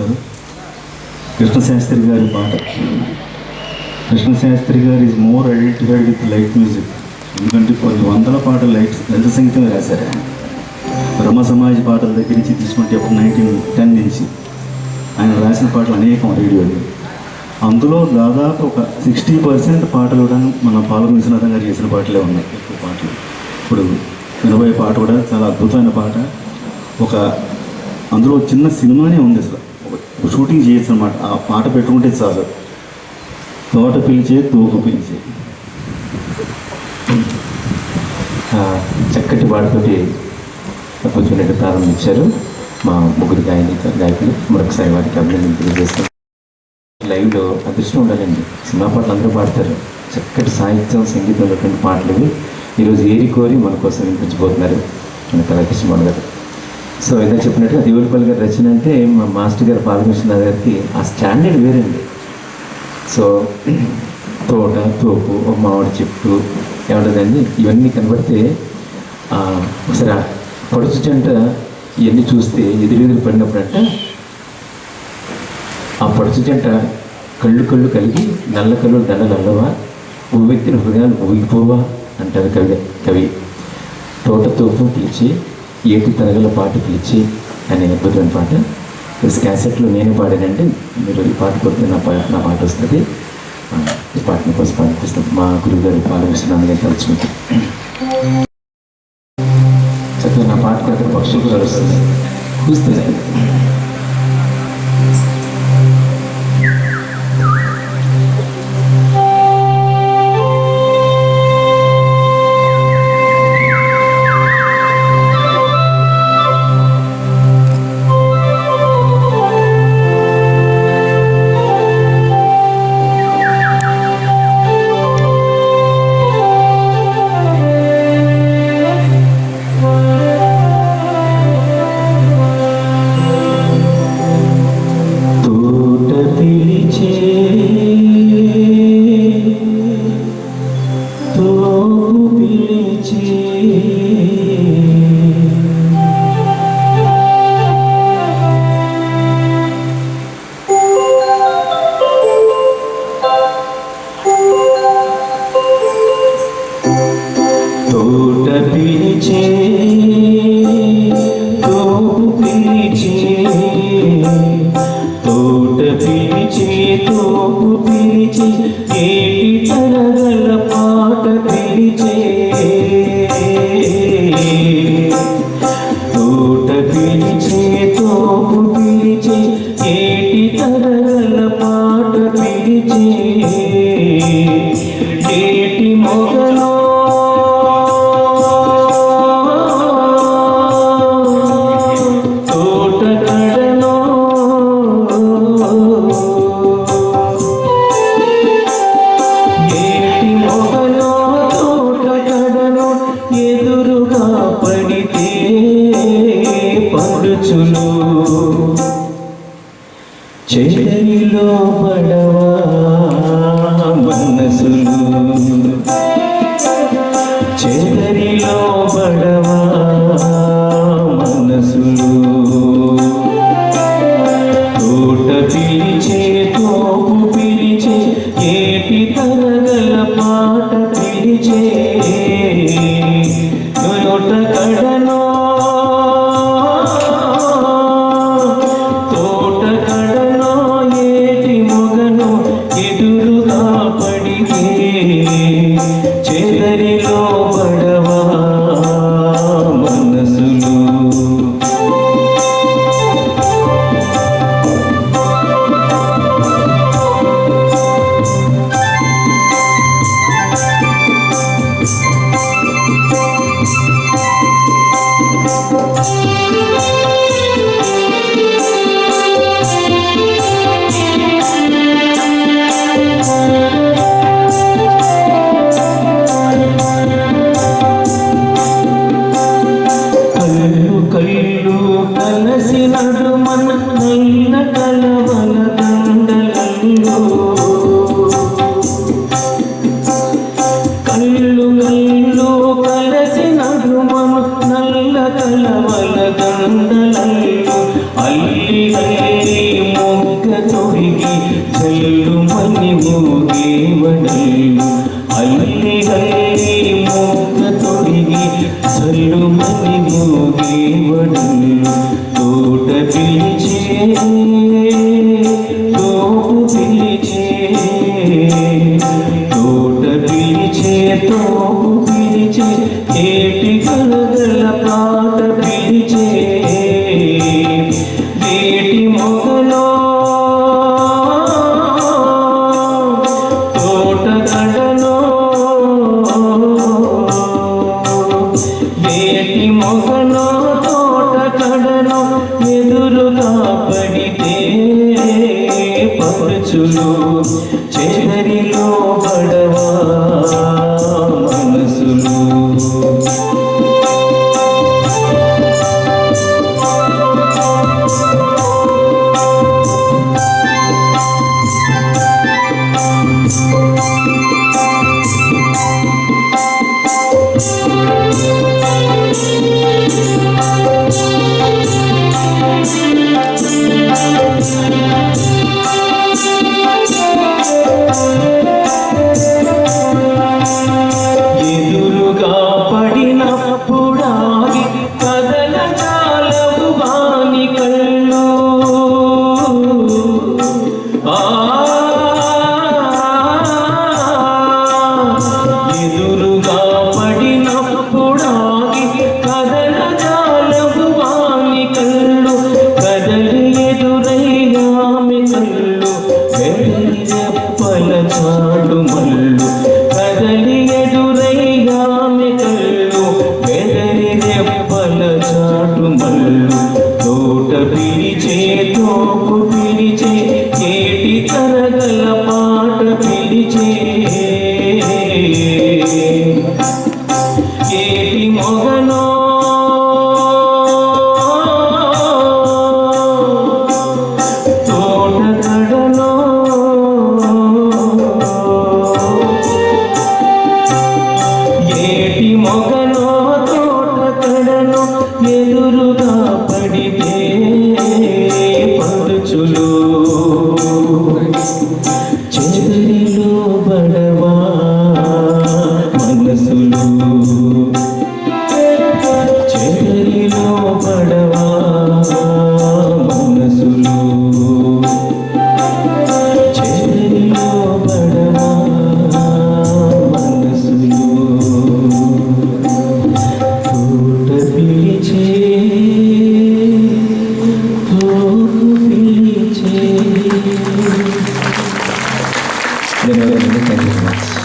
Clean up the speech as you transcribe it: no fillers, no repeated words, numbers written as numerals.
చేశారు. కృష్ణశాస్త్రి గారి పాట. కృష్ణశాస్త్రి గారు is more identified with light music. ఎందుకంటే కొన్ని వందల పాటలు లలిత సంగీతం రాశారు. బ్రహ్మ సమాజ్ పాటల దగ్గర నుంచి తీసుకుంటే 1910 నుంచి ఆయన రాసిన పాటలు అనేకం రేడియోలు. అందులో దాదాపు ఒక 60% పాటలు కూడా మన పాల్గొని విశ్వనాథం గారు చేసిన పాటలే ఉన్నాయి. ఎక్కువ పాటలు ఇప్పుడు వినబోయే పాట కూడా చాలా అద్భుతమైన పాట. అందులో చిన్న సినిమానే ఉంది. అసలు ఒక షూటింగ్ చేయొచ్చు అనమాట. ఆ పాట పెట్టుకుంటే చాలు. తోట పిలిచే తోపు పిలిచే. చక్కటి పాటతోటి కూర్చున్నట్టు ప్రారంభించారు మా ముగ్గురు గాయకులు. మరొకసారి వారికి అభినందనలు తెలియజేస్తాం. లైవ్లో అదృష్టం ఉండాలండి. సినిమా పాటలు అందరూ పాడతారు. చక్కటి సాహిత్యం సంగీతం ఉన్నటువంటి పాటలు ఈరోజు ఏరి కోరి మన కోసం వినిపించబోతున్నారు మన కళాకృష్ణ గారు. సో ఏదో చెప్పినట్టుగా దేవుడిపల్లి గారి రచన అంటే మా మాస్టర్ గారు పాల్గొన్న గారికి ఆ స్టాండర్డ్ వేరండి. సో తోట తోపు ఒక మామిడి చెట్టు ఏమంటుందండి, ఇవన్నీ కనబడితే ఒకసారి పడుచు జంట ఇవన్నీ చూస్తే ఎదురెదురు పడినప్పుడంట ఆ పడుచు జంట కళ్ళు కలిగి నల్ల కళ్ళు దండలు అల్లవా, ఉవ్వెత్తిన హృదయాలు ఊగిపోవా అంటారు కవి. తోట తోపు పిలిచి ఏటి తరగల పాట పిలిచి అనే అద్భుతమైన పాట. క్యాసెట్లో నేనే పాడానంటే మీరు ఈ పాట కొడితే నా పాట వస్తుంది. ఈ పాటను కోసం పాటిస్తాం. మా గురువు గారు పాల్గొస్తున్నాను కానీ తలుచుకుంటాం. చక్కగా నా పాట కొడితే పక్షులు కూడా వస్తుంది చూస్తున్నాయి. చెదరిలో పడవా మనసులు, చెదరిలో పడవా మనసులు, తోట పిలిచే తోపు పిలిచే ఏటి తరగల పాట పిలిచే తోట కడనో చెదరిలో పడవా మనసులు. అని మోగేవడు తోట పిలిచే తోపు పిలిచే తోట పిలిచే తోపు పిలిచే ఏటి కలగల పాట పిలిచే ఏటి మొగలో తోట కడలో ఏటి మొగలో తోట కడలో ఎదురుగా పడితే పరచులు చెదరిలో పడవా మనసులు ఎదురుగా పడినప్పుడాగి కదల చాలవు వాని కళ్ళు ఎదురుగా పడినప్పుడాగి కదల చాలవు వాని కళ్ళు కదలి ఎదురైనామె కళ్ళు కదలి రెప్పల చాడు మల్లు కదలి ఎదురైనామె కళ్ళు కదలి రెప్పల చాటు మల్లు తోట పిలిచే తోపు పిలిచే ఏటి కరగల పాట పిలిచే ఏటి మొగనో తోట కడలో ఏటి మొగలో తోట కడలో ఎదురుగా పడితే పరుచులు చెదరిలో బడవా మనసులు చెదరిలో బడవా మనసులు చెదరిలో బడవా మనసులు తోట పిలిచే తోపు పిలిచే ధన్యవాదాలు. Thank you so much.